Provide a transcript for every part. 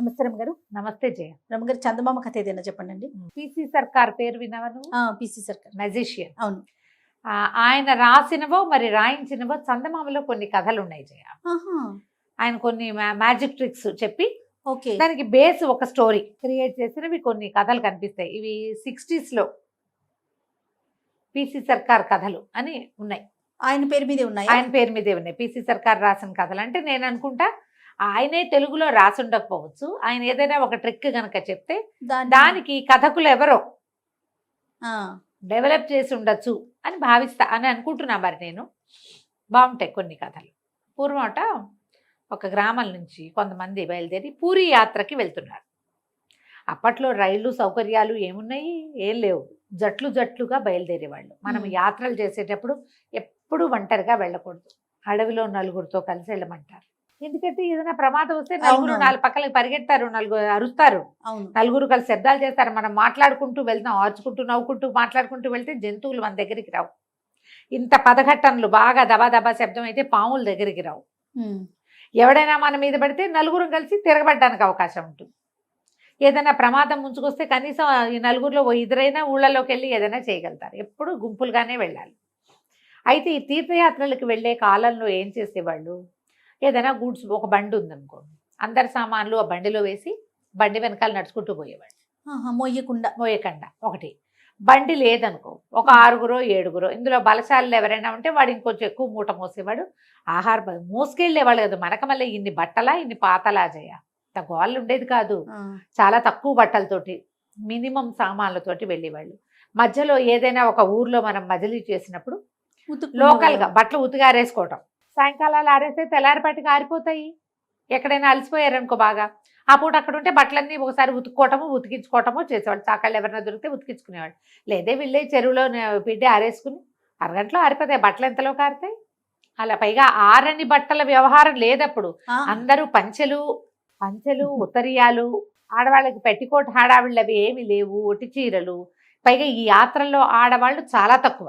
నమస్తే రమగారు. నమస్తే జయ. రమగారు, చందమామ కథ ఏదైనా చెప్పండి. పిసి సర్కార్ పేరు విన్నావా నువ్వు? పిసి సర్కార్ మెజిషియన్. అవును. ఆయన రాసినవో మరి రాయించినవో చందమామలో కొన్ని కథలు ఉన్నాయి జయ. ఆయన కొన్ని మ్యాజిక్ ట్రిక్స్ చెప్పి ఓకే, దానికి బేస్ ఒక స్టోరీ క్రియేట్ చేసినవి కొన్ని కథలు కనిపిస్తాయి. ఇవి 60s లో పిసి సర్కార్ కథలు అని ఉన్నాయి. ఆయన పేరు మీదే ఉన్నాయి. ఆయన పేరు మీదే ఉన్నాయి. పిసి సర్కార్ రాసిన కథలు అంటే నేను అనుకుంటా ఆయనే తెలుగులో రాసి ఉండకపోవచ్చు. ఆయన ఏదైనా ఒక ట్రిక్ గనక చెప్తే దానికి కథకులు ఎవరో డెవలప్ చేసి ఉండొచ్చు అని భావిస్తా అని అనుకుంటున్నా. మరి నేను బాగుంటాయి కొన్ని కథలు. పూర్వమట ఒక గ్రామం నుంచి కొంతమంది బయలుదేరి పూరి యాత్రకి వెళ్తున్నారు. అప్పట్లో రైళ్లు సౌకర్యాలు ఏమున్నాయి, ఏం లేవు. జట్లు జట్లుగా బయలుదేరేవాళ్ళు. మనం యాత్రలు చేసేటప్పుడు ఎప్పుడు ఒంటరిగా వెళ్ళకూడదు, అడవిలో నలుగురితో కలిసి వెళ్ళమంటారు. ఎందుకంటే ఏదైనా ప్రమాదం వస్తే నలుగురు నాలుగు పక్కలకి పరిగెడతారు, నలుగురు అరుస్తారు, నలుగురు కలిసి శబ్దాలు చేస్తారు. మనం మాట్లాడుకుంటూ వెళ్తాం, ఆర్చుకుంటూ నవ్వుకుంటూ మాట్లాడుకుంటూ వెళ్తే జంతువులు మన దగ్గరికి రావు. ఇంత పదఘట్టనలు బాగా దబా దబా శబ్దం అయితే పాముల దగ్గరికి రావు. ఎవడైనా మన మీద పడితే నలుగురు కలిసి తిరగబడ్డానికి అవకాశం ఉంటుంది. ఏదైనా ప్రమాదం ముంచుకొస్తే కనీసం ఈ నలుగురిలో ఇద్దరైనా ఊళ్ళలోకి వెళ్ళి ఏదైనా చేయగలుగుతారు. ఎప్పుడు గుంపులుగానే వెళ్ళాలి. అయితే ఈ తీర్థయాత్రలకు వెళ్ళే కాలంలో ఏం చేసేవాళ్ళు, ఏదైనా గూడ్స్ ఒక బండి ఉందనుకోండి, అందరి సామాన్లు ఆ బండిలో వేసి బండి వెనకాల నడుచుకుంటూ పోయేవాళ్ళు. మోయకుండా ఒకటి. బండి లేదనుకో, ఒక 6గురో 7గురో, ఇందులో బలశాలు ఎవరైనా ఉంటే వాడు ఇంకొంచెం ఎక్కువ మూట మోసేవాడు. మోసుకెళ్ళేవాళ్ళు కదా. మనక మళ్ళీ ఇన్ని బట్టలా ఇన్ని పాతలా చేయ గోళ్ళు ఉండేది కాదు. చాలా తక్కువ బట్టలతోటి మినిమం సామాన్లతోటి వెళ్ళేవాళ్ళు. మధ్యలో ఏదైనా ఒక ఊర్లో మనం మజిలీ చేసినప్పుడు లోకల్గా బట్టలు ఉతిగారేసుకోవటం. సాయంకాలాలు ఆరేస్తే తెల్లారిపాటికి ఆరిపోతాయి. ఎక్కడైనా అలసిపోయారనుకో బాగా, ఆ పూట అక్కడ ఉంటే బట్టలన్నీ ఒకసారి ఉతుక్కోవటము ఉతికించుకోవటము చేసేవాళ్ళు. చాకళ్ళు ఎవరైనా దొరికితే ఉతికించుకునేవాళ్ళు. లేదే వెళ్ళే చెరువులో పిండి ఆరేసుకుని అరగంటలో ఆరిపోతాయి. బట్టలు ఎంతలో కారుతాయి. అలా పైగా ఆరని బట్టల వ్యవహారం లేదప్పుడు. అందరూ పంచెలు ఉత్తరీయాలు, ఆడవాళ్ళకి పెట్టికోట్ హడావిళ్ళు అవి ఏమి లేవు, ఒట్టి చీరలు. పైగా ఈ యాత్రల్లో ఆడవాళ్ళు చాలా తక్కువ,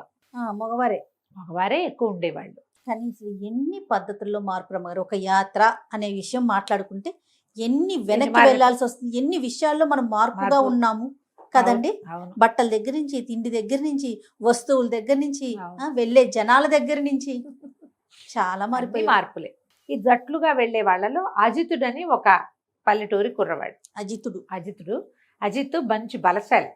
మగవారే ఎక్కువ ఉండేవాళ్ళు. కనీసం ఎన్ని పద్ధతుల్లో మార్పు రమ్మగారు. ఒక యాత్ర అనే విషయం మాట్లాడుకుంటే ఎన్ని వెనక్కి వెళ్లాల్సి వస్తుంది, ఎన్ని విషయాల్లో మనం మార్పుగా ఉన్నాము కదండి. బట్టల దగ్గర నుంచి, తిండి దగ్గర నుంచి, వస్తువుల దగ్గర నుంచి, వెళ్ళే జనాల దగ్గర నుంచి చాలా మార్పులే. ఈ జట్లుగా వెళ్లే వాళ్ళలో అజితుడని ఒక పల్లెటూరి కుర్రవాడు. అజిత్ మంచి బలశాలి,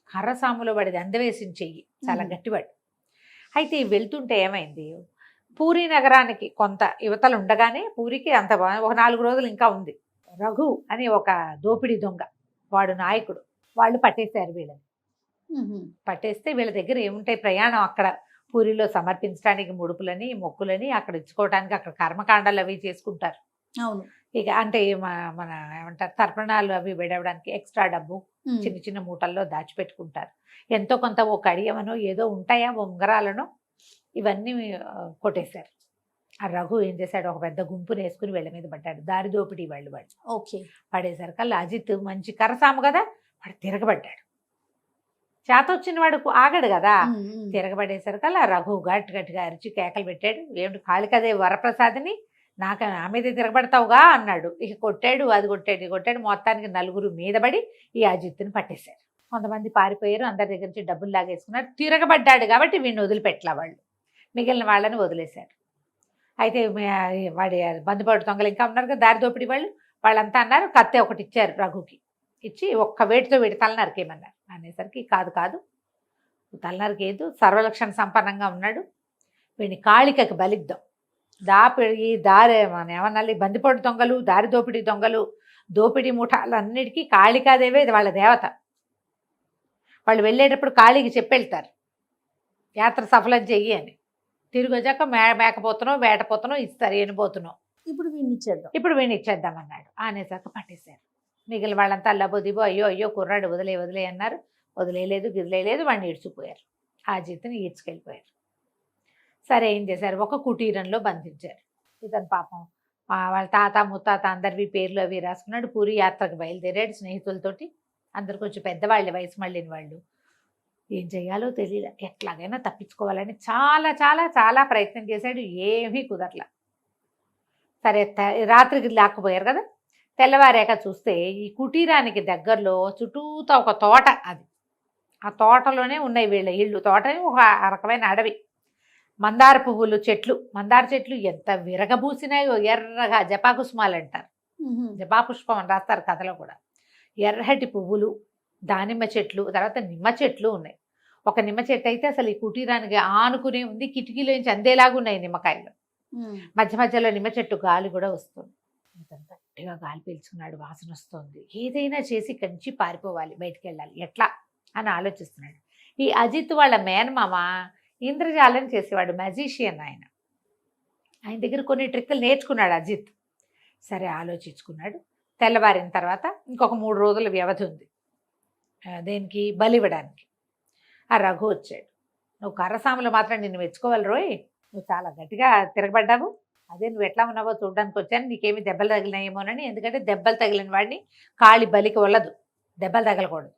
కర్రసాములో వాడిది అందవేసిన చెయ్యి, చాలా గట్టివాడు. అయితే వెళ్తుంటే ఏమైంది, పూరి నగరానికి కొంత యువతలు ఉండగానే పూరికి అంత ఒక 4 రోజులు ఇంకా ఉంది. రఘు అని ఒక దోపిడీ దొంగ, వాడు నాయకుడు. వాళ్ళు పట్టేశారు వీళ్ళని. పట్టేస్తే వీళ్ళ దగ్గర ఏముంటాయి, ప్రయాణం అక్కడ పూరిలో సమర్పించడానికి ముడుపులని మొక్కులని అక్కడ ఇచ్చుకోవడానికి అక్కడ కర్మకాండాలు అవి చేసుకుంటారు. అవును. ఇక అంటే మన ఏమంటారు, తర్పణాలు అవి విడవడానికి ఎక్స్ట్రా డబ్బు చిన్న చిన్న మూటల్లో దాచిపెట్టుకుంటారు. ఎంతో కొంత ఓ కడియమనో ఏదో ఉంటాయా, ఉంగరాలనో, ఇవన్నీ కొట్టేశారు. ఆ రఘు ఏం చేశాడు, ఒక పెద్ద గుంపుని వేసుకుని వీళ్ళ మీద పడ్డాడు. దారి దోపిడీ వాళ్ళు ఓకే పడేసరికల్లా అజిత్ మంచి కరసాము కదా, వాడు తిరగబడ్డాడు. చేత వచ్చిన వాడు ఆగడు కదా. తిరగబడేసరికల్లా రఘు గట్టిగా అరిచి కేకలు పెట్టాడు. ఏమిటి కాళికదే వరప్రసాదిని నాకు నా మీద తిరగబడతావుగా అన్నాడు. ఇక కొట్టాడు, అది కొట్టాడు. మొత్తానికి 4 మీద పడి ఈ అజిత్తుని పట్టేశారు. కొంతమంది పారిపోయారు, అందరి దగ్గర నుంచి డబ్బులు లాగేసుకున్నారు. తిరగబడ్డాడు కాబట్టి వీడిని వదిలిపెట్టలా వాళ్ళు, మిగిలిన వాళ్ళని వదిలేశారు. అయితే వాడి బంధుపడు దొంగలు ఇంకా ఉన్నారు కదా, దారి దోపిడీ వాళ్ళంతా అన్నారు, కత్తి ఒకటి ఇచ్చారు రఘుకి. ఇచ్చి ఒక్క వేటితో వీడి తలనరికేయమన్నారు. అనేసరికి కాదు తలనరికేదు, సర్వలక్షణ సంపన్నంగా ఉన్నాడు, వీడిని కాళికకి బలిద్దాం. ఈ దారి మన ఏమన్నా బందిపోటు దొంగలు, దారి దోపిడీ దొంగలు, దోపిడీ ముఠాలన్నిటికీ కాళికాదేవే వాళ్ళ దేవత. వాళ్ళు వెళ్ళేటప్పుడు కాళీకి చెప్పెళ్తారు, యాత్ర సఫలం చెయ్యి అని. తిరిగి వచ్చాక మేకపోతున్నావు వేటపోతున్నావు ఇస్తారు, ఏనిపోతున్నావు, ఇప్పుడు వీడిని ఇచ్చేద్దామన్నాడు. అనేసాక పట్టేశారు. మిగిలిన వాళ్ళంతా అల్లబోదిబో అయ్యో కుర్రాడు వదిలే అన్నారు. వదిలేయలేదు వాడిని ఈడ్చిపోయారు. ఆ జీతని ఈడ్చుకెళ్ళిపోయారు. సరే ఏం చేశారు, ఒక కుటీరంలో బంధించారు. ఇతను పాపం వాళ్ళ తాత ముత్తాత అందరివి పేర్లు అవి రాసుకున్నాడు. పూరి యాత్రకు బయలుదేరాడు స్నేహితులతోటి. అందరు కొంచెం పెద్దవాళ్ళు, వయసు మళ్ళిన వాళ్ళు. ఏం చేయాలో తెలియదు, ఎట్లాగైనా తప్పించుకోవాలని చాలా చాలా చాలా ప్రయత్నం చేశాడు. ఏమీ కుదరలా. సరే రాత్రికి లాక్కుపోయారు కదా, తెల్లవారాక చూస్తే ఈ కుటీరానికి దగ్గరలో చుట్టూతా ఒక తోట, అది ఆ తోటలోనే ఉన్నాయి వీళ్ళ ఇళ్ళు. తోట ఒక రకమైన అడవి. మందార పువ్వులు చెట్లు, మందార చెట్లు ఎంత విరగబూసినాయో, ఎర్రగా జపాకుసుమాలు అంటారు, జపాపుష్పం అని రాస్తారు కథలో కూడా. ఎర్రటి పువ్వులు, దానిమ్మ చెట్లు, తర్వాత నిమ్మ చెట్లు ఉన్నాయి. ఒక నిమ్మ చెట్టు అయితే అసలు ఈ కుటీరానికి ఆనుకునే ఉంది, కిటికీలోంచి అందేలాగా ఉన్నాయి నిమ్మకాయలు. మధ్య మధ్యలో నిమ్మ చెట్టు గాలి కూడా వస్తుంది. ఇతను గట్టిగా గాలి పీల్చుకున్నాడు, వాసన వస్తుంది. ఏదైనా చేసి కంచి పారిపోవాలి, బయటికి వెళ్ళాలి, ఎట్లా అని ఆలోచిస్తున్నాడు. ఈ అజిత్ వాళ్ళ మేనమామ ఇంద్రజాలం చేసేవాడు, మ్యాజిషియన్ ఆయన. ఆయన దగ్గర కొన్ని ట్రిక్కులు నేర్చుకున్నాడు అజిత్. సరే ఆలోచించుకున్నాడు. తెల్లవారిన తర్వాత ఇంకొక 3 రోజుల వ్యవధి ఉంది దేనికి, బలివ్వడానికి. ఆ రఘు వచ్చాడు. నువ్వు కర్రసాములు మాత్రం నిన్ను మెచ్చుకోవాలి రోయ్, నువ్వు చాలా గట్టిగా తిరగబడ్డావు, అదే నువ్వు ఎట్లా ఉన్నావో చూడడానికి వచ్చాను, నీకేమి దెబ్బలు తగిలినాయేమోనని. ఎందుకంటే దెబ్బలు తగిలిన వాడిని కాళి బలికి వెళ్ళదు, దెబ్బలు తగలకూడదు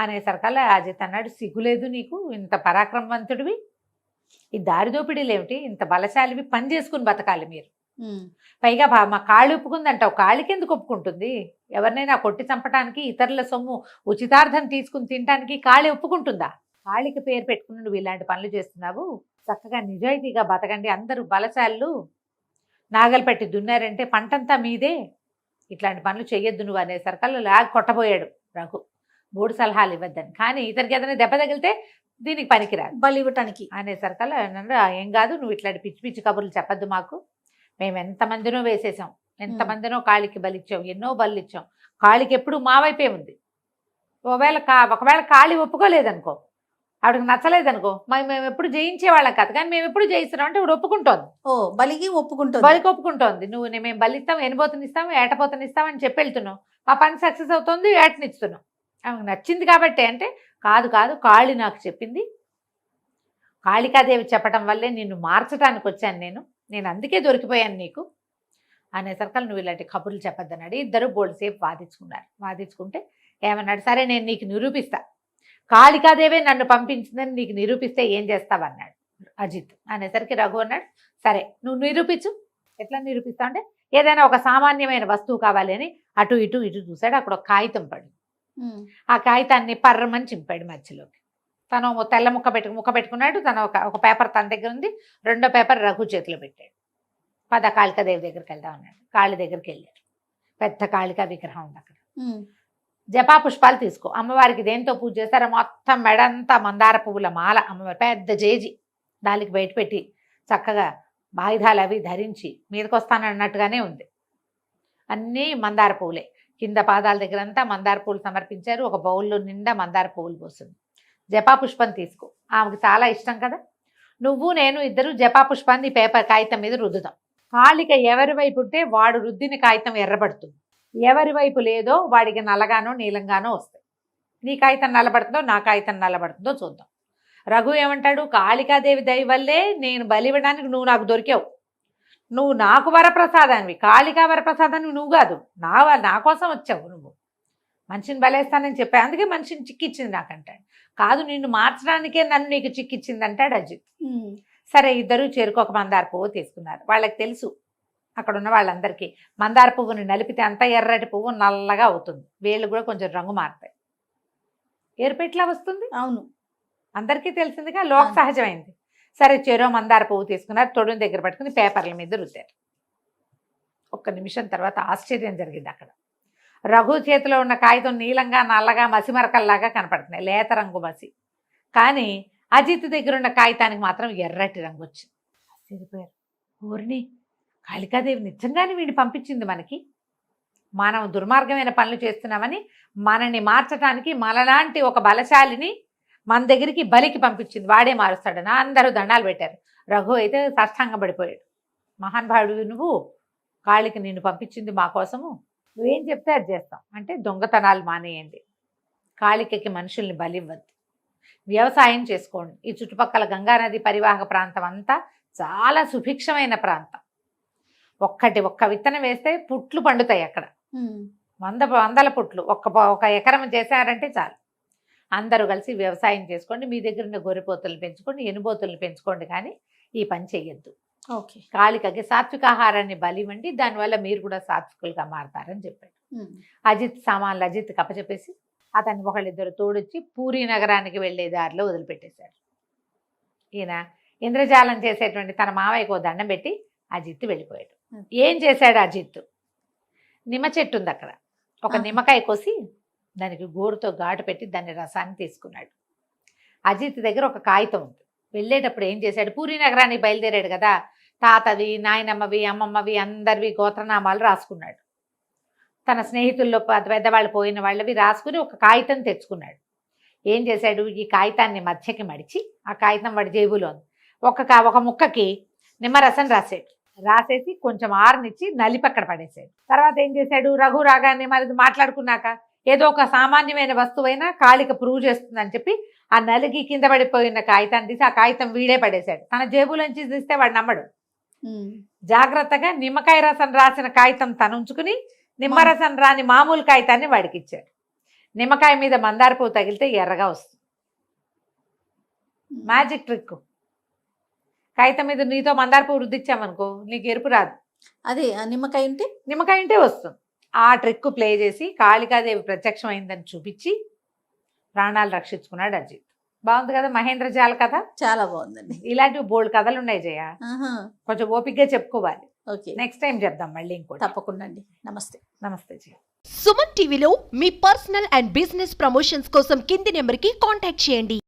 అనేసరికల్లా అజిత్ అన్నాడు, సిగ్గులేదు నీకు, ఇంత పరాక్రమవంతుడివి, ఈ దారి దోపిడీలు ఏమిటి, ఇంత బలశాలివి, పని చేసుకుని బతకాలి మీరు. పైగా మా కాళ్ళు ఒప్పుకుందంటావు, కాళ్ళకి ఎందుకు ఒప్పుకుంటుంది? ఎవరినైనా కొట్టి చంపడానికి, ఇతరుల సొమ్ము ఉచితార్థం తీసుకుని తినడానికి కాళి ఒప్పుకుంటుందా? కాళికి పేరు పెట్టుకుని నువ్వు ఇలాంటి పనులు చేస్తున్నావు, చక్కగా నిజాయితీగా బతకండి, అందరూ బలశాలు, నాగలు పెట్టి దున్నారంటే పంటంతా మీదే, ఇట్లాంటి పనులు చెయ్యొద్దు నువ్వు అనేసరికల్లా లాగ్ కొట్టబోయాడు రఘు, 3 సలహాలు ఇవ్వద్దని. కానీ ఇతనికి ఏదైనా దెబ్బ తగిలితే దీనికి పనికిరాదు బలి ఇవ్వటానికి అనేసరికల్లా ఏం కాదు, నువ్వు ఇట్లాంటి పిచ్చి పిచ్చి కబుర్లు చెప్పద్దు మాకు, మేము ఎంతమందినో వేసేసాం, ఎంతమందినో కాళికి బలిచ్చాం, ఎన్నో బలు ఇచ్చాం, కాళికి ఎప్పుడు మా వైపే ఉంది. ఒకవేళ కాళి ఒప్పుకోలేదనుకో, ఆవిడకి నచ్చలేదనుకో, మేము ఎప్పుడు జయించేవాళ్ళం కాదు, కానీ మేము ఎప్పుడు జయిస్తున్నాం అంటే ఇప్పుడు ఒప్పుకుంటోంది. బలికి ఒప్పుకుంటుంది, బలికి ఒప్పుకుంటోంది. నువ్వు మేము బలిస్తాం, ఎనబోతనిస్తాం, ఏటపోతనిస్తాం అని చెప్పి వెళ్తున్నావు, మా పని సక్సెస్ అవుతుంది, ఏటనిస్తున్నాం. ఆమెకు నచ్చింది కాబట్టి అంటే, కాదు కాదు కాళి నాకు చెప్పింది, కాళికాదేవి చెప్పడం వల్లే నిన్ను మార్చడానికి వచ్చాను నేను అందుకే దొరికిపోయాను నీకు అనేసరికల్ నువ్వు ఇలాంటి కబుర్లు చెప్పొద్దన్నాడు. ఇద్దరు బోల్సేపు వాదించుకున్నారు. వాదించుకుంటే ఏమన్నాడు, సరే నేను నీకు నిరూపిస్తా, కాళికాదేవే నన్ను పంపించిందని నీకు నిరూపిస్తే ఏం చేస్తావన్నాడు అజిత్. అనేసరికి రఘు అన్నాడు, సరే నువ్వు నిరూపించు. ఎట్లా నిరూపిస్తావు అంటే, ఏదైనా ఒక సామాన్యమైన వస్తువు కావాలి అని అటు ఇటు చూశాడు. అక్కడ ఒక కాగితం పడి, ఆ కాగితాన్ని పర్రమని చింపాడు మధ్యలోకి. తను తెల్ల ముక్క పెట్టుకున్నాడు. తను ఒక పేపర్ తన దగ్గర ఉంది, 2వ పేపర్ రఘు చేతిలో పెట్టాడు. కాళికాదేవి దగ్గరికి వెళ్దాం అన్నాడు. కాళి దగ్గరికి వెళ్ళాడు. పెద్ద కాళికా విగ్రహం ఉంది అక్కడ. జపా పుష్పాలు తీసుకో, అమ్మవారికి దేంతో పూజ చేస్తారో మొత్తం మెడంతా మందార పువ్వుల మాల, అమ్మవారి పెద్ద జేజి దానికి బయట పెట్టి చక్కగా ఆయుధాలు అవి ధరించి మీదకి వస్తానన్నట్టుగానే ఉంది. అన్నీ మందార పువ్వులే. కింద పాదాల దగ్గర అంతా మందార పువ్వులు సమర్పించారు. ఒక బౌల్లో నిండా మందార పువ్వులు పోస్తుంది. జపా పుష్పం తీసుకో, ఆమెకు చాలా ఇష్టం కదా, నువ్వు నేను ఇద్దరు జపా పుష్పాన్ని పేపర్ కాగితం మీద రుద్దుదాం. కాళిక ఎవరి వైపు ఉంటే వాడు రుద్దిన కాగితం ఎర్రబడుతుంది, ఎవరి వైపు లేదో వాడికి నల్లగానో నీలంగానో వస్తాయి. నీ కాగితం నల్లబడుతుందో నా కాగితం నల్లబడుతుందో చూద్దాం. రఘు ఏమంటాడు, కాళికాదేవి దయ వల్లే నేను బలివ్వడానికి నువ్వు నాకు దొరికావు, నువ్వు నాకు వరప్రసాదానివి, కాళికా వరప్రసాదాన్ని నువ్వు కాదు, నా కోసం వచ్చావు, నువ్వు మనిషిని బలేస్తానని చెప్పా, అందుకే మనిషిని చిక్కిచ్చింది నాకంటాడు. కాదు నిన్ను మార్చడానికే నన్ను నీకు చిక్కిచ్చింది అంటాడు అజిత్. సరే ఇద్దరు చేరుకోక మందార పువ్వు తీసుకున్నారు. వాళ్ళకి తెలుసు అక్కడ ఉన్న వాళ్ళందరికీ మందార పువ్వుని నలిపితే అంత ఎర్రటి పువ్వు నల్లగా అవుతుంది, వేళ్ళు కూడా కొంచెం రంగు మారుతాయి, ఏరుపెట్లా వస్తుంది. అవును, అందరికీ తెలిసిందిగా, లోక సహజమైంది. సరే చెరో మందార పువ్వు తీసుకున్నారు, తొడుని దగ్గర పట్టుకుని పేపర్ల మీద రుద్దారు. 1 నిమిషం తర్వాత ఆశ్చర్యం జరిగింది. అక్కడ రఘు చేతిలో ఉన్న కాగితం నీలంగా నల్లగా మసిమరకల్లాగా కనపడుతున్నాయి, లేత రంగు మసి. కానీ అజిత్ దగ్గర ఉన్న కాగితానికి మాత్రం ఎర్రటి రంగు వచ్చింది. ఆశ్చర్యపోయారు. ఊరిని కాళికాదేవి నిజంగానే వీడిని పంపించింది మనకి, మనం దుర్మార్గమైన పనులు చేస్తున్నామని మనని మార్చడానికి మనలాంటి ఒక బలశాలిని మన దగ్గరికి బలికి పంపించింది, వాడే మారుస్తాడని అందరూ దండాలు పెట్టారు. రఘు అయితే సాష్టాంగపడిపోయాడు. మహానుభావుడు నువ్వు, కాళికి నిన్ను పంపించింది మా కోసము, నువ్వేం చెప్తే అది చేస్తాం అంటే దొంగతనాలు మానేయండి, కాళికకి మనుషుల్ని బలివ్వద్దు, వ్యవసాయం చేసుకోండి. ఈ చుట్టుపక్కల గంగానది పరివాహక ప్రాంతం అంతా చాలా సుభిక్షమైన ప్రాంతం. ఒక్క విత్తనం వేస్తే పుట్లు పండుతాయి అక్కడ, వందల పుట్లు. ఒక ఎకరం చేశారంటే చాలు. అందరూ కలిసి వ్యవసాయం చేసుకోండి, మీ దగ్గర ఉన్న గొర్రెపోతులను పెంచుకోండి, ఎనుబోతులను పెంచుకోండి, కానీ ఈ పని చెయ్యొద్దు ఓకే. కాళికకి సాత్వికాహారాన్ని బలివ్వండి, దానివల్ల మీరు కూడా సాత్వికులుగా మారతారని చెప్పాడు. అజిత్ సామాన్లు అజిత్కి అప్పచెప్పేసి అతన్ని ఒకళ్ళిద్దరు తోడొచ్చి పూరీ నగరానికి వెళ్ళే దారిలో వదిలిపెట్టేశాడు. ఈయన ఇంద్రజాలం చేసేటువంటి తన మావయ్యకు ఓ దండం పెట్టి అజిత్ వెళ్ళిపోయాడు. ఏం చేశాడు అజిత్? నిమ్మ చెట్టు ఉంది అక్కడ, ఒక నిమ్మకాయ కోసి దానికి గోరుతో ఘాటు పెట్టి దాన్ని రసాన్ని తీసుకున్నాడు. అజిత్ దగ్గర ఒక కాగితం ఉంది. వెళ్ళేటప్పుడు ఏం చేశాడు, పూరీ నగరానికి బయలుదేరాడు కదా, తాతవి, నాయనమ్మవి, అమ్మమ్మవి అందరివి గోత్రనామాలు రాసుకున్నాడు. తన స్నేహితుల్లో పెద్దవాళ్ళు పోయిన వాళ్ళవి రాసుకుని ఒక కాగితం తెచ్చుకున్నాడు. ఏం చేశాడు, ఈ కాగితాన్ని మధ్యకి మడిచి ఆ కాగితం వాడి జేబులో ఉంది. ఒక ముక్కకి నిమ్మరసం రాసేసి కొంచెం ఆరనిచ్చి నలిపి అక్కడ పడేసాడు. తర్వాత ఏం చేశాడు, రఘు రాగానే మరి మాట్లాడుకున్నాక ఏదో ఒక సామాన్యమైన వస్తువైనా కాళిక ప్రూవ్ చేస్తుందని చెప్పి ఆ నలిగి కింద పడిపోయిన కాగితాన్ని తీసి ఆ కాగితం వీడే పడేశాడు. తన జేబులోంచి తీస్తే వాడు నమ్మడు. జాగ్రత్తగా నిమ్మకాయ రసం రాసిన కాగితం తను ఉంచుకుని నిమ్మరసం రాని మామూలు కాగితాన్ని వాడికి ఇచ్చాడు. నిమ్మకాయ మీద మందార పువ్వు తగిలితే ఎర్రగా వస్తుంది. Magic trick. కాగితం మీద నీతో మందార పువ్వు రుద్దిచ్చామనుకో నీకు ఎరుపు రాదు. అదే నిమ్మకాయ ఉంటే వస్తుంది. ఆ ట్రిక్ ప్లే చేసి కాళికాదేవి ప్రత్యక్షమైందని చూపించి ప్రాణాలు రక్షించుకున్నాడు అజిత్. బాగుంది కదా మహేంద్రజాల కథ? చాలా బాగుందండి. ఇలాంటివి బోల్డ్ కథలు ఉన్నాయి జయ, కొంచెం ఓపికగా చెప్పుకోవాలి. ఓకే, నెక్స్ట్ టైం చెప్దాం మళ్ళీ ఇంకోటి. తప్పకుండా అండి. నమస్తే. నమస్తే జయ. సుమన్ టీవీలో మీ పర్సనల్ అండ్ బిజినెస్ ప్రమోషన్స్ కోసం కింది నెంబర్కి కాంటాక్ట్ చేయండి.